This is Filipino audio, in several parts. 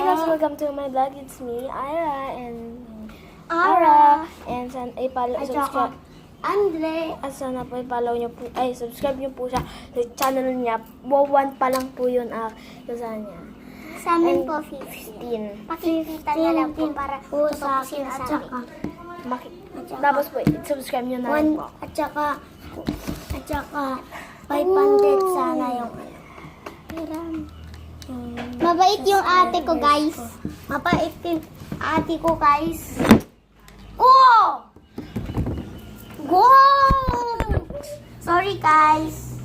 guys, welcome to my vlog. It's me, Ira, and sana subscribe. Andre. At sana po i-follow nyo po, subscribe nyo po siya sa channel niya. 1 pa lang po yun sa niya. Sa amin And po 15. 15. Pakikita na lang po para po sa akin at saka. Tapos po, subscribe nyo na lang po. At saka 500 sana yung mabait yung ate ko, guys. Mabait yung ate ko, guys. Oh! Go! Sorry, guys.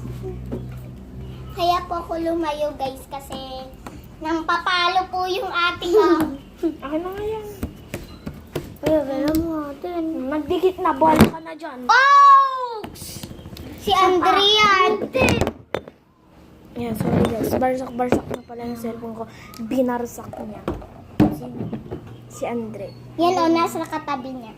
Kaya po ako lumayo, guys, kasi nang papalo po yung ate ko. Akin na nga yan. Gano'n mo natin. Nagdikit na, bola ka na dyan. Oh! Si Andrian. Yeah, sorry guys. Barsak na pala yung cellphone ko. Binarsak niya. Si Andre. Yan o, nasa katabi niya.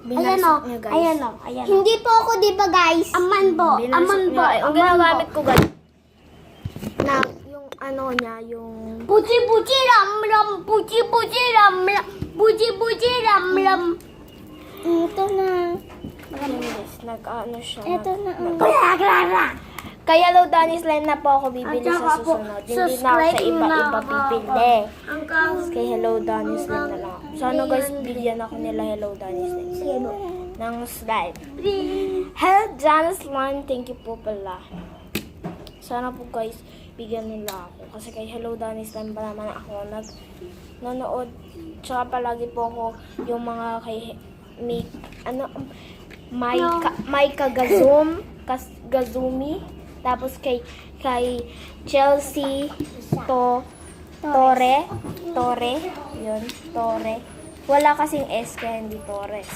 Binarsak niya, guys. Ayan o. Hindi po ako, di ba, guys? Aman po. Binarsak niya. Ang ginagamit ko, guys, na yung ano niya, yung... Puchi-puchi ram-ram. Puchi-puchi ram-ram. Puchi-puchi ram-ram. Ito na. Guys, nag-ano siya. Ito na. Kaya Lodanis line na po ako bibili sa susunod. Hindi na ako sa iba-iba bibili. Kay Hello Danis line na lang ako. Sana guys, bigyan ako nila Hello Danis line. Ng slide. Hello Danis line, thank you po pala. Sana po guys, bigyan nila ako. Kasi kay Hello Danis line pa naman ako nanonood. Tsaka palagi po ako yung mga kay Maika Gazumi. Tapos kay Chelsea Torre. Wala kasing S kaya hindi Torres.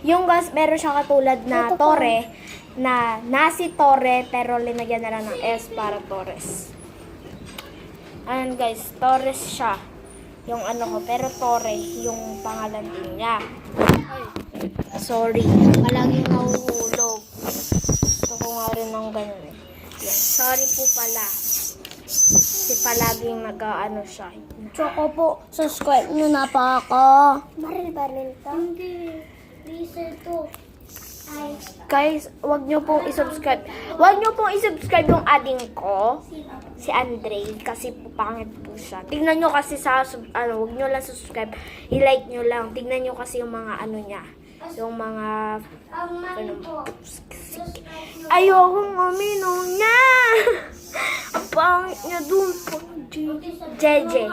Yung guys, meron siyang katulad na Torre na nasi Torre pero linagyan na lang ng S para Torres. Ayan guys, Torres siya. Yung ano ko, pero Torre yung pangalan din niya. Sorry, palaging nahuhulog. Gusto ko nga rin ng ganun eh. Yan. Sorry po pala. Kasi palaging nag-ano siya. Tsaka po, subscribe nyo na pa ako. Baril ka? Hindi. Diesel to. Ay. Guys, wag nyo pong i-subscribe. Wag nyo pong i-subscribe yung ading ko. Si Andre. Kasi po pangit po siya. Tignan nyo kasi sa, wag nyo lang subscribe. I-like nyo lang. Tignan nyo kasi yung mga ano niya. Yung mga... Ayokong uminom niya! Ang pangit niya dun po. Jeje.